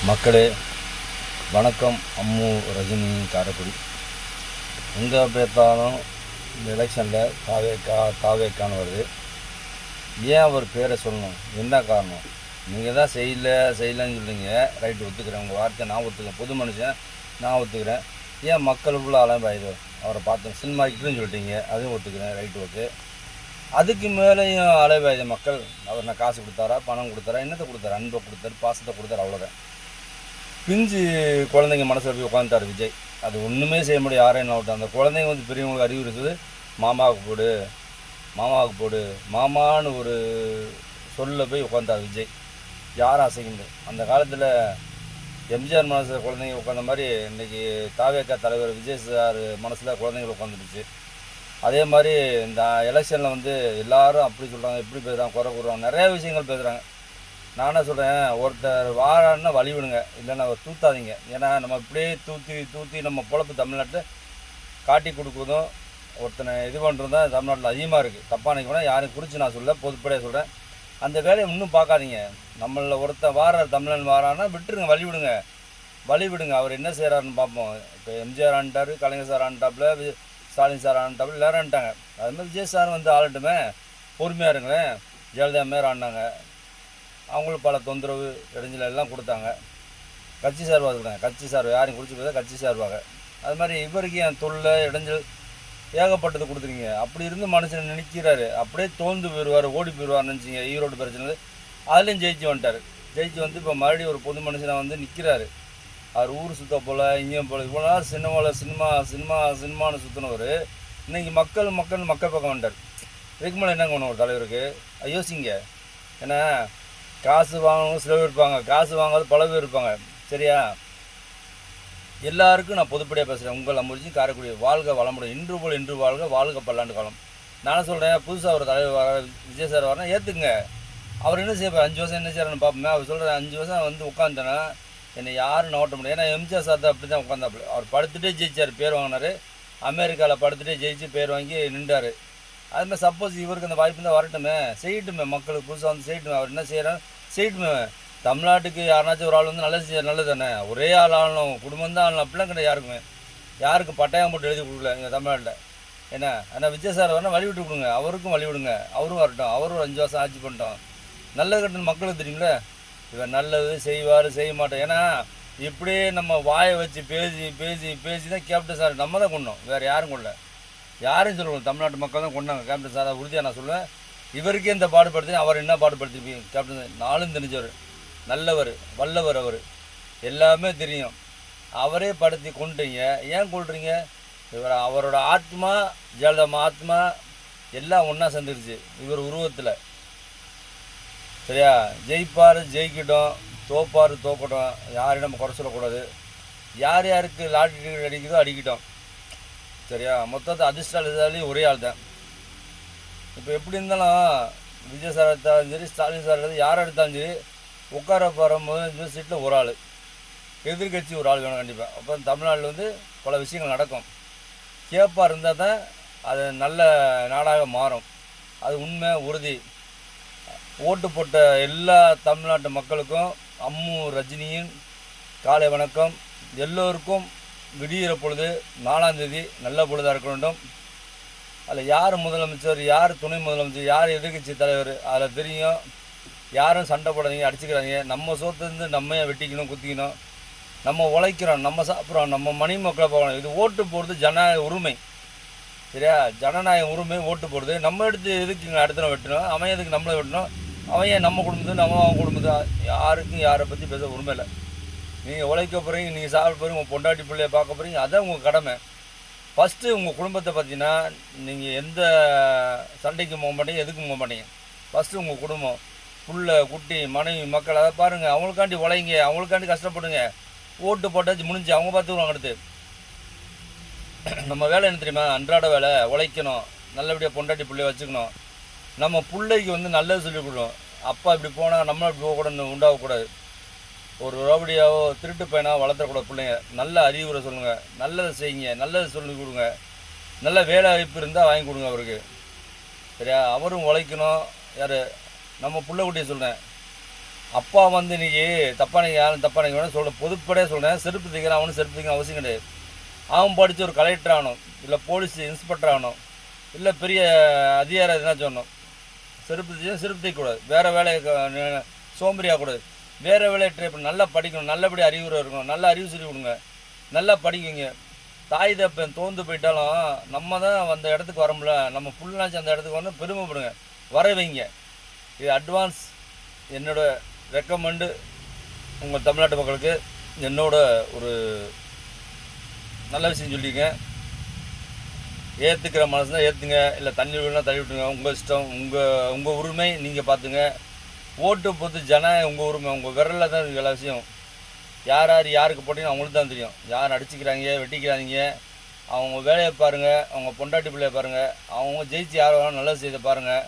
மக்களே வணக்கம். அம்மு ரஜினி காரைக்குடி. எங்கே பார்த்தாலும் இந்த எலெக்ஷனில் தாவேக்கான்னு வருது. ஏன் அவர் பேரை சொல்லணும்? என்ன காரணம்? நீங்கள் தான் செய்யலைன்னு சொல்லுங்க. ரைட்டு, ஒத்துக்கிறேன். உங்கள் வார்த்தை நான் ஒத்துக்கிறேன். பொது மனுஷன் நான் ஒத்துக்கிறேன். ஏன் மக்களுக்குள்ள அலம்பாயுது? அவரை பார்த்தோம் சினிமா ஹிட்னு சொல்லிட்டீங்க, அதுவும் ஒத்துக்கிறேன். Right, okay. அதுக்கு மேலேயும் அலைவாயுது மக்கள். அவர் நான் காசு கொடுத்தாரா, பணம் கொடுத்தாரா, என்னத்தை கொடுத்தாரு? அன்பை கொடுத்தாரு, பாசத்தை கொடுத்தாரு, அவ்வளோதான். பிஞ்சு குழந்தைங்க மனசில் போய் உட்காந்துட்டார் விஜய். அது ஒன்றுமே செய்ய முடியும். யாரையும் விட்டு அந்த குழந்தைங்க பெரியவங்களுக்கு அறிவுறுத்துது, மாமாவுக்கு போடு மாமான்னு ஒரு சொல்ல போய் உட்காந்தார் விஜய். யாரும் அசைக்கிண்டு. அந்த காலத்தில் எம்ஜிஆர் மனசில் குழந்தைங்க உட்காந்த மாதிரி இன்றைக்கி தாவேக்கா தலைவர் விஜய் சார் மனசில் குழந்தைகள் உட்காந்துருச்சு. அதே மாதிரி இந்த எலெக்ஷனில் எல்லோரும் அப்படி சொல்கிறாங்க, இப்படி பேசுகிறாங்க, குறை கூடுறாங்க, நிறையா விஷயங்கள் பேசுகிறாங்க. நான் என்ன சொல்கிறேன், ஒருத்தர் வாரான்னா வழி விடுங்க, இல்லைன்னா அவர் தூத்தாதீங்க. ஏன்னா நம்ம இப்படியே தூத்தி நம்ம பொழப்பு தமிழ்நாட்டில் காட்டி கொடுக்குறதும் ஒருத்தனை இது பண்ணுறது தான் தமிழ்நாட்டில் அதிகமாக இருக்குது. தப்பாக நினைக்கணும், யாரும் குறித்து நான் சொல்ல, பொதுப்படையாக சொல்கிறேன். அந்த வேலையை இன்னும் பார்க்காதீங்க. நம்மளில் ஒருத்தன் தமிழன் வாரான்னா விட்டுருங்க, வழி விடுங்க. அவர் என்ன செய்கிறாருன்னு பார்ப்போம். இப்போ எம்ஜிஆர் ஆண்டார், கலைஞர் சார் ஆண்டாப்புல, ஸ்டாலின் சார் ஆண்டாப்புல, எல்லோரும் ஆண்டாங்க. அது மாதிரி விஜய் சார் ஆளட்டுமே, பொறுமையாக இருங்களேன். ஜெயலலிதா மாரி ஆடினாங்க, அவங்களுக்கு பல தொந்தரவு இடைஞ்சல் எல்லாம் கொடுத்தாங்க. கட்சி சார்பாக இருக்கிறாங்க, கட்சி சார்பு யாரையும் குறித்து போதா கட்சி சார்பாக. அது மாதிரி இவருக்கு என் தொல்லை இடைஞ்சல் ஏகப்பட்டது கொடுத்துருங்க. அப்படி இருந்து மனுஷன் நினைக்கிறாரு, அப்படியே தோந்து போயிடுவார், ஓடி போயிடுவார் நினச்சிங்க. ஈரோடு பிரச்சனை அதுலேயும் ஜெயிச்சு வந்துட்டார். ஜெயிச்சு இப்போ மறுபடியும் ஒரு பொது மனுஷனை நிற்கிறாரு. அவர் ஊர் சுத்த போல் இங்கேயும் போல் இவ்வளோ நாள் சினிமான்னு சுற்றினவர் இன்றைக்கி மக்கள் பக்கம் வந்துட்டார். இதுக்கு மேலே என்னங்க ஒன்று ஒரு தலைவருக்கு யோசிங்க. ஏன்னா காசு வாங்கணும் சில பேர் இருப்பாங்க, காசு வாங்காத பல பேர் இருப்பாங்க. சரியா? எல்லாருக்கும் நான் பொதுப்படியாக பேசுகிறேன். உங்கள் அம்புரிச்சி காரைக்குடி வாழ்க வளமுடன். இன்று போல் இன்று வாழ்க பல்லாண்டு காலம். நானும் சொல்கிறேன், புதுசாக ஒரு தலைவர் வர விஜய் சார் வரனா ஏற்றுக்குங்க. அவர் என்ன செய்வார்? 5 வருஷம் என்ன செய்யறான்னு பார்ப்போமே. அவர் சொல்கிறேன், 5 வருஷம் உட்காந்துட்டேன்னா என்னை யாரும் ஓட்ட முடியும். ஏன்னா எம்ஜிஆர் சார் தான் அப்படி தான் உட்காந்தாப்புல. அவர் படுத்துகிட்டே ஜெயிச்சார், பேர் வாங்கினார். அமெரிக்காவில் படுத்துகிட்டே ஜெயிச்சு பேர் வாங்கி நின்றார். அதுமாதிரி சப்போஸ் இவருக்கு அந்த வாய்ப்பு தான் வரட்டுமே, செய்யட்டுமே. மக்களுக்கு புதுசாக செய்யட்டுமே. அவர் என்ன செய்கிறார் செய்யட்டுமே. தமிழ்நாட்டுக்கு யாருனாச்சும் ஒரு ஆள் நல்லது தானே. ஒரே ஆள் ஆளணும், குடும்பம் தான் ஆளணும், அப்படிலாம் கிடையாது. யாருக்கு பட்டாயம் போட்டு எழுதி கொடுக்கல இங்கே தமிழ்நாட்டில். ஏன்னா ஆனால் விஜய் சார் வரணும், வழி விட்டு கொடுங்க. அவருக்கும் வழி விடுங்க, அவரும் வரட்டும். அவரும் 5 வருஷம் ஆட்சி பண்ணிட்டோம். நல்லது கட்டணும் மக்களுக்கு தெரியுங்களே. இவர் நல்லது செய்வார், செய்ய மாட்டோம். ஏன்னா இப்படியே நம்ம வாயை வச்சு பேசி தான் கேப்டன் சார் நம்ம தான் கொண்டோம், வேறு யாரும் கொள்ள. யாரும் சொல்லணும், தமிழ்நாட்டு மக்கள் தான் கொண்டாங்க கேப்டன் சார். உறுதியாக நான் சொல்லுவேன். இவருக்கே இந்த பாடுபடுத்தி அவர் என்ன பாடுபடுத்திருப்பீங்க? கேப்டன் நாளும் தெரிஞ்சவர், நல்லவர், வல்லவர். அவர் எல்லாமே தெரியும். அவரே படுத்தி கொண்டுட்டீங்க. ஏன் கொள்றீங்க? இவர் அவரோட ஆத்மா, ஜெயலலிதா ஆத்மா எல்லாம் ஒன்றா சேர்ந்துருச்சு இவர் உருவத்தில். சரியா? ஜெயிப்பார் ஜெயிக்கட்டும், தோக்கட்டும். யாரிடம் குறை சொல்லக்கூடாது. யார் யாருக்கு லாட்ரி டிக்கெட் அடிக்குதோ அடிக்கட்டும். சரியா? மொத்தத்தை அதிர்ஷ்டாலையும் ஒரே ஆள் தான். இப்போ எப்படி இருந்தாலும் விஜய் சார் எடுத்தாலும் சரி, ஸ்டாலின் சார் எடுத்தாலும், யார் எடுத்தாலும் சரி, உட்கார போகும்போது சீட்டில் ஒரு ஆள், எதிர்கட்சி ஒரு ஆள் வேணும் கண்டிப்பாக. அப்போ தமிழ்நாட்டில் பல விஷயங்கள் நடக்கும். கேப்பாக இருந்தால் தான் அது நல்ல நாடாக மாறும். அது உண்மை, உறுதி. ஓட்டு போட்ட எல்லா தமிழ்நாட்டு மக்களுக்கும் அம்மு ரஜினியின் காலை வணக்கம். எல்லோருக்கும் விடிகிற பொழுது 4ஆம் தேதி நல்ல பொழுதாக இருக்க வேண்டும். அதில் யார் முதலமைச்சர், யார் துணை முதலமைச்சர், யார் எதிர்கட்சி தலைவர், அதில் தெரியும். யாரும் சண்டை போடாதீங்க, அடிச்சுக்கிறாங்க. நம்ம சோத்துலேருந்து நம்ம வெட்டிக்கணும், குத்திக்கணும். நம்ம உழைக்கிறோம், நம்ம சாப்பிட்றோம், நம்ம மணி மக்களை போகணும். இது ஓட்டு போடுறது ஜனநாயக உரிமை. சரியா? ஜனநாயக உரிமை ஓட்டு போடுறது. நம்ம எடுத்து எதுக்குங்க அடுத்த வெட்டணும்? அவன் எதுக்கு நம்மளை வெட்டணும்? அவன் ஏன் நம்ம குடும்பத்து, நம்ம அவன் குடும்பத்து? யாருக்கும் யாரை பற்றி பேச உரிமை இல்லை. நீங்கள் உழைக்க போகிறீங்க, நீங்கள் சாப்பிட போகிறீங்க, உங்கள் பொண்டாட்டி பிள்ளையை பார்க்க போகிறீங்க, அதான் உங்கள் கடமை. ஃபஸ்ட்டு உங்கள் குடும்பத்தை பார்த்தீங்கன்னா நீங்கள் எந்த சண்டைக்கு போக மாட்டீங்க, எதுக்கும் போக மாட்டீங்க. ஃபஸ்ட்டு உங்கள் குடும்பம், புள்ள குட்டி மனைவி மக்கள், அதை பாருங்கள். அவங்களுக்காண்டி உழைங்க, அவங்களுக்காண்டி கஷ்டப்படுங்க. ஓட்டு போட்டாச்சு முடிஞ்சு, அவங்க பார்த்துக்குவாங்க. அடுத்து நம்ம வேலை என்ன தெரியுமா? அன்றாட வேலை, உழைக்கணும், நல்லபடியாக பொண்டாட்டி பிள்ளைய வச்சுக்கணும். நம்ம பிள்ளைக்கு நல்லது சொல்லிக் கொடுக்கணும். அப்பா இப்படி போனால் நம்மளும் இப்படி போகக்கூடாது, உண்டாகக்கூடாது. ஒரு ரோபடியாவோ திருட்டு பையனாக வளர்த்தக்கூடாது பிள்ளைங்க. நல்ல அறிவுரை சொல்லுங்கள், நல்லதை செய்யுங்க, நல்லதை சொல்லிக் கொடுங்க. நல்ல வேலை வாய்ப்பு இருந்தால் வாங்கி கொடுங்க அவருக்கு. சரியா? அவரும் உழைக்கணும். யார்? நம்ம பிள்ளை குட்டியை சொல்கிறேன். அப்பா வந்து இன்றைக்கி தப்பாக யாரும் தப்பாக வேணும் சொல்கிறேன், பொதுப்படையாக சொல்கிறேன். செருப்பு தைக்கிறான், அவனும் செருப்பு தைக்கணும் அவசியம் கிடையாது. அவன் படித்து ஒரு கலெக்டர் ஆகணும், இல்லை போலீஸ் இன்ஸ்பெக்டர் ஆகணும், இல்லை பெரிய அதிகாரம் எதுனா சொல்லணும். செருப்பு தைக்கக்கூடாது. வேறு வேலையை சோம்பேறி ஆகக்கூடாது. வேறு வேலையை ட்ரை பண்ணி நல்லா படிக்கணும், நல்லபடி அறிவுரை இருக்கணும், நல்ல அறிவு சொல்லி கொடுங்க, நல்லா படிக்குங்க. தாய் தப்பன் தோந்து போயிட்டாலும் நம்ம தான் அந்த இடத்துக்கு வர முடியல, நம்ம ஃபுல்லாச்சு அந்த இடத்துக்கு வந்து பெருமைப்படுங்க, வர வைங்க. இது அட்வான்ஸ் என்னோடய ரெக்கமெண்டு உங்கள் தமிழ்நாட்டு மக்களுக்கு. என்னோட ஒரு நல்ல விஷயம் சொல்லிங்க. ஏற்றுக்கிற மனசு தான் ஏற்றுங்க, இல்லை தண்ணி விடனா தள்ளி விட்டுங்க, உங்கள் இஷ்டம், உங்கள் உரிமை, நீங்கள் பார்த்துங்க. ஓட்டு பொறுத்து உங்கள் உரிமை, உங்கள் விரலில் தான் இருக்குது எல்லா விஷயம். யாருக்கு போட்டிங்கன்னா அவங்களுக்கு தான் தெரியும். யார் அடிச்சுக்கிறாங்க, வெட்டிக்கிறாங்க, அவங்க வேலையை பாருங்கள், அவங்க பொண்டாட்டி பிள்ளையை பாருங்கள், அவங்க ஜெயிச்சு யார் வேணாலும் நல்லது செய்த பாருங்கள்.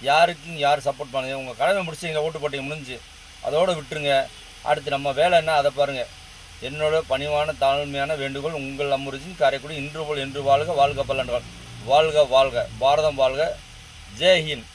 யாருக்கும் யார் சப்போர்ட் பண்ணுங்க, உங்கள் கடமை முடிச்சிங்க, ஓட்டு போட்டிங்க முடிஞ்சு அதோடு விட்டுருங்க. அடுத்து நம்ம வேலை என்ன அதை பாருங்கள். என்னோட பணிவான தாழ்மையான வேண்டுகோள். உங்கள் அம்முருஜின் காரைக்குடி. இன்று போல் என்று வாழ்க, வாழ்க பல்லாண்டு வாழ்க, வாழ்க பாரதம் வாழ்க. ஜெய் ஹிந்த்.